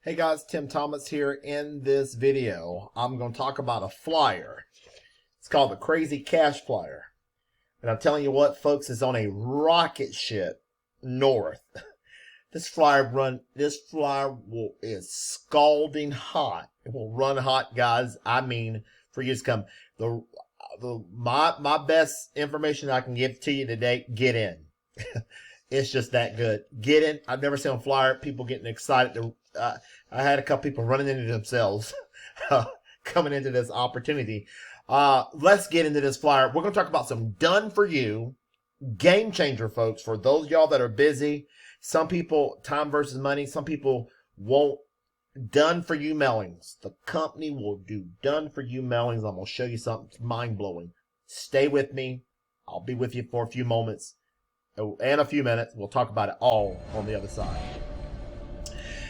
Hey guys, Tim Thomas here. In this video, I'm going to talk about a flyer. It's called the Crazy Cash Flyer. And I'm telling you what, folks, is on a rocket ship north. This flyer is scalding hot. It will run hot, guys. I mean, for years to come. My best information I can give to you today, get in. It's just that good. Get in. I've never seen a flyer, people getting excited. I had a couple people running into themselves coming into this opportunity. Let's get into this flyer. We're going to talk about some done for you, game changer, folks. For those y'all that are busy, some people, time versus money, some people won't done for you mailings. The company will do done for you mailings. I'm going to show you something mind blowing. Stay with me. I'll be with you for a few moments and a few minutes. We'll talk about it all on the other side.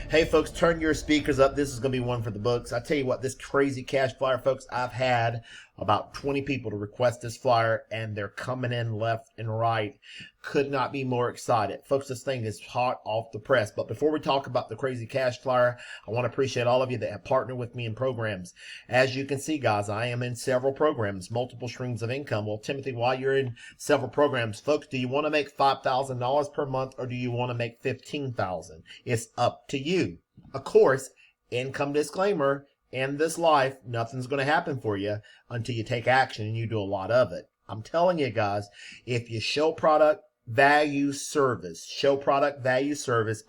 Hey folks, turn your speakers up. This is going to be one for the books. I tell you what, this Crazy Cash Flyer, folks, I've had about 20 people to request this flyer, and they're coming in left and right. Could not be more excited. Folks, this thing is hot off the press. But before we talk about the Crazy Cash Flyer, I want to appreciate all of you that have partnered with me in programs. As you can see, guys, I am in several programs, multiple streams of income. Well, Timothy, while you're in several programs, folks, do you want to make $5,000 per month, or do you want to make $15,000? It's up to you. Of course, income disclaimer, in this life, nothing's going to happen for you until you take action and you do a lot of it. I'm telling you guys, if you show product, value, service,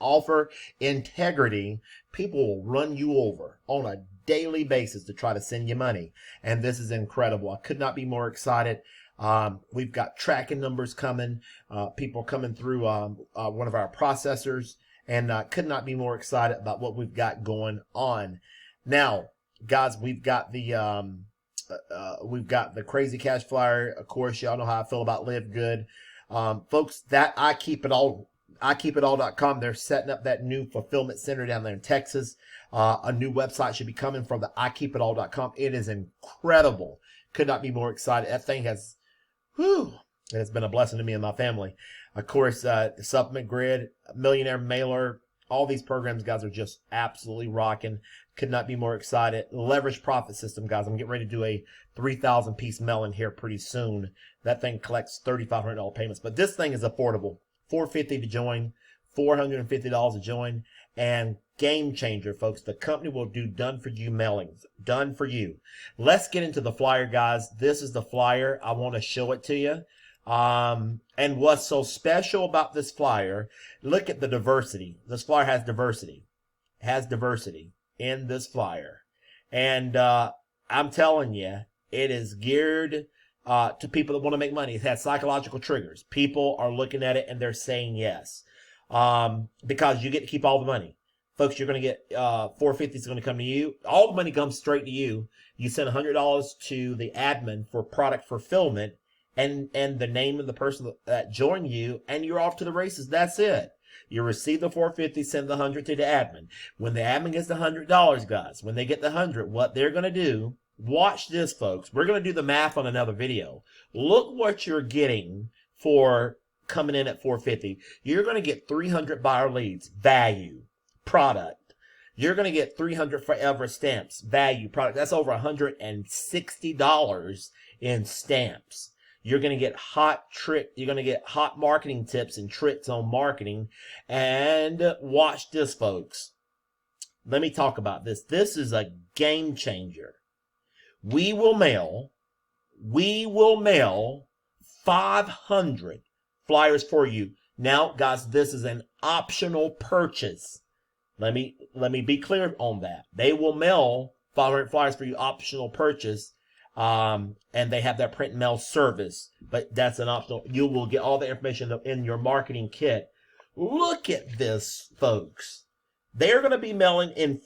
offer integrity, people will run you over on a daily basis to try to send you money. And this is incredible. I could not be more excited. We've got tracking numbers coming, people coming through one of our processors, and could not be more excited about what we've got going on. Now, guys, we've got the Crazy Cash Flyer. Of course, y'all know how I feel about Live Good. Folks, that IKeepItAll.com, they're setting up that new fulfillment center down there in Texas. A new website should be coming from the IKeepItAll.com. It is incredible. Could not be more excited. That thing has, it has been a blessing to me and my family. Of course, the Supplement Grid, Millionaire Mailer, all these programs, guys, are just absolutely rocking. Could not be more excited. Leverage Profit System, guys. I'm getting ready to do a 3,000 piece mailing here pretty soon. That thing collects $3,500 payments, but this thing is affordable. $450 to join, $450 to join, and game changer, folks. The company will do done for you mailings. Done for you. Let's get into the flyer, guys. This is the flyer. I want to show it to you. And what's so special about this flyer, look at the diversity. This flyer has diversity. It has diversity in this flyer. And I'm telling you, it is geared to people that want to make money. It has psychological triggers. People are looking at it and they're saying yes. Because you get to keep all the money. Folks, you're going to get $450 is going to come to you. All the money comes straight to you. You send $100 to the admin for product fulfillment, and the name of the person that joined you, and you're off to the races. That's it. You receive the $450, send the $100 to the admin. When the admin gets the $100, guys, when they get the $100, what they're going to do, watch this, folks. We're going to do the math on another video. Look what you're getting for coming in at $450. You're going to get 300 buyer leads, value, product. You're going to get 300 forever stamps, value, product. That's over $160 in stamps. You're going to get you're going to get hot marketing tips and tricks on marketing. And watch this, folks. Let me talk about this. This is a game changer. We will mail 500 flyers for you. Now, guys, this is an optional purchase. Let me be clear on that. They will mail 500 flyers for you, optional purchase. And they have that print and mail service, but that's an optional. You will get all the information in your marketing kit. Look at this, folks. They're going to be mailing in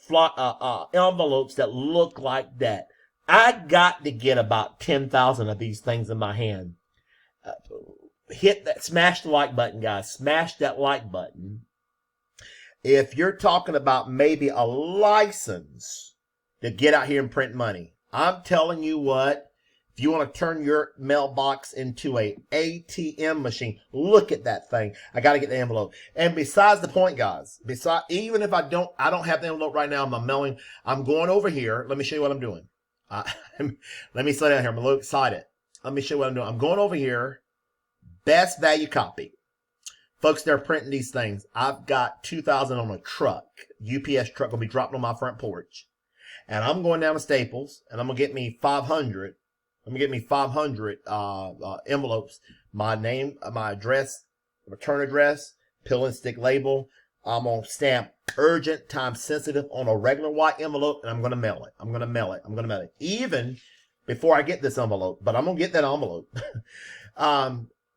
envelopes that look like that. I got to get about 10,000 of these things in my hand. Smash the like button, guys. Smash that like button. If you're talking about maybe a license to get out here and print money, I'm telling you what, If you want to turn your mailbox into a ATM machine, look at that thing. I got to get the envelope. And besides the point, guys, even if I don't have the envelope right now, I'm mailing. I'm going over here. Let me show you what I'm doing. Let me slow down here. I'm a little excited. Let me show you what I'm doing. I'm going over here. Best value copy. Folks, they're printing these things. I've got 2,000 on a truck. UPS truck will be dropped on my front porch. And I'm going down to Staples, and I'm going to get me 500. I'm going to get me 500 envelopes. My name, my address, return address, pill and stick label. I'm going to stamp urgent, time sensitive on a regular white envelope, and I'm going to mail it. I'm going to mail it. I'm going to mail it. Even before I get this envelope, but I'm going to get that envelope.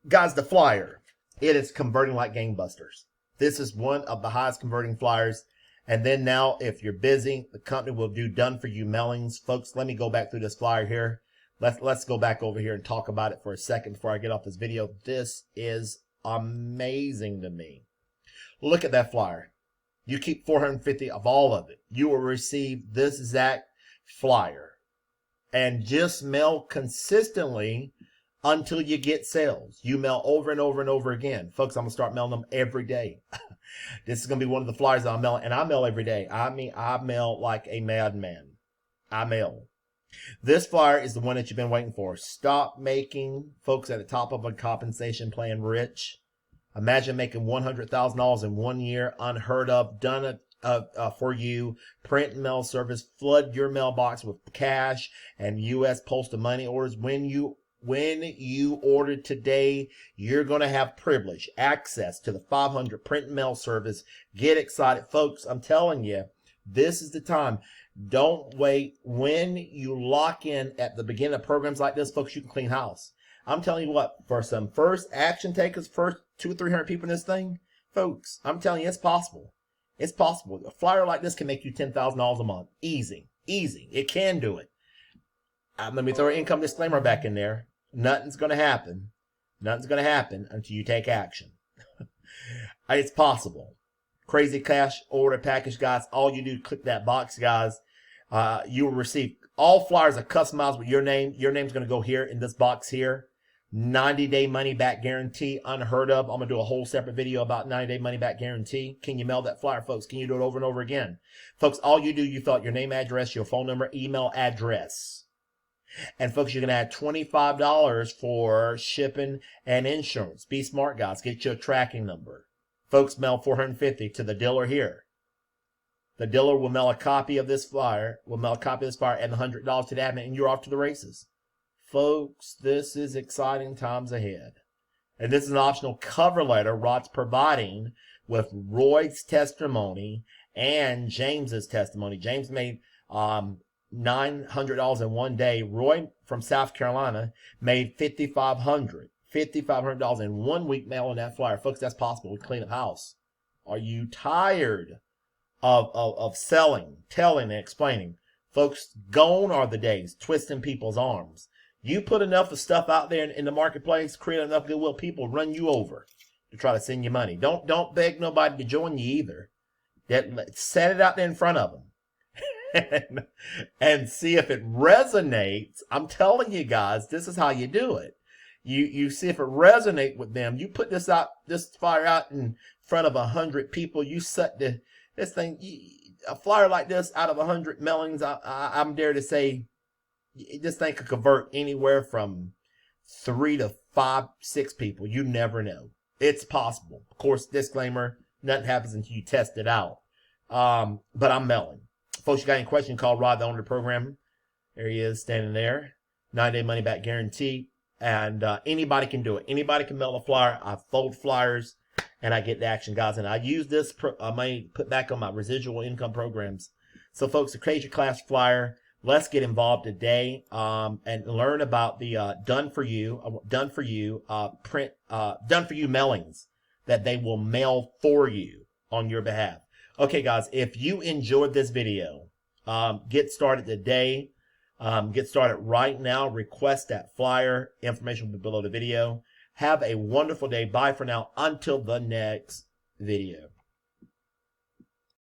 Guys, the flyer, it is converting like gangbusters. This is one of the highest converting flyers. And then now, if you're busy, the company will do done for you mailings. Folks, let me go back through this flyer here. Let's go back over here and talk about it for a second before I get off this video. This is amazing to me. Look at that flyer. You keep 450 of all of it. You will receive this exact flyer. And just mail consistently until you get sales. You mail over and over and over again. Folks, I'm going to start mailing them every day. This is going to be one of the flyers that I'm mailing. And I mail every day. I mean, I mail like a madman. I mail. This flyer is the one that you've been waiting for. Stop making folks at the top of a compensation plan rich. Imagine making $100,000 in 1 year. Unheard of. Done for you. Print and mail service. Flood your mailbox with cash and U.S. postal money orders. When you order today, you're going to have privilege, access to the 500 print and mail service. Get excited. Folks, I'm telling you, this is the time. Don't wait. When you lock in at the beginning of programs like this, folks, you can clean house. I'm telling you what, for some first action takers, first 200 or 300 people in this thing, folks, I'm telling you, it's possible. It's possible. A flyer like this can make you $10,000 a month. Easy. Easy. It can do it. Let me throw an income disclaimer back in there. Nothing's going to happen. Nothing's going to happen until you take action. It's possible. Crazy Cash order package, guys. All you do is click that box, guys. You will receive all flyers are customized with your name. Your name's going to go here in this box here. 90-day money back guarantee. Unheard of. I'm going to do a whole separate video about 90-day money back guarantee. Can you mail that flyer, folks? Can you do it over and over again? Folks, all you do, you fill out your name, address, your phone number, email address. And folks, you can add $25 for shipping and insurance. Be smart, guys. Get your tracking number. Folks, mail $450 to the dealer here. The dealer will mail a copy of this flyer, and the $100 to the admin, and you're off to the races. Folks, this is exciting times ahead. And this is an optional cover letter Rod's providing with Roy's testimony and James's testimony. James made $900 in 1 day. Roy from South Carolina made $5,500 in 1 week mailing that flyer. Folks, that's possible with Clean Up House. Are you tired of selling, telling, and explaining? Folks, gone are the days twisting people's arms. You put enough of stuff out there in the marketplace, create enough goodwill, people run you over to try to send you money. Don't beg nobody to join you either. Set it out there in front of them. And see if it resonates. I'm telling you guys, this is how you do it. You see if it resonates with them. You put this flyer out in front of 100 people. You set this thing, a flyer like this out of 100 mailings. I'm dare to say this thing could convert anywhere from 3 to 5, 6 people. You never know. It's possible. Of course, disclaimer, nothing happens until you test it out. But I'm mailing. Folks, you got any questions, call Rod, the owner of the program. There he is, standing there. 9-day money back guarantee. And anybody can do it. Anybody can mail a flyer. I fold flyers, and I get the action, guys. And I use this money put back on my residual income programs. So, folks, to create your class flyer, let's get involved today and learn about the done for you mailings that they will mail for you on your behalf. Okay, guys, if you enjoyed this video, get started today. Get started right now. Request that flyer. Information will be below the video. Have a wonderful day. Bye for now. Until the next video.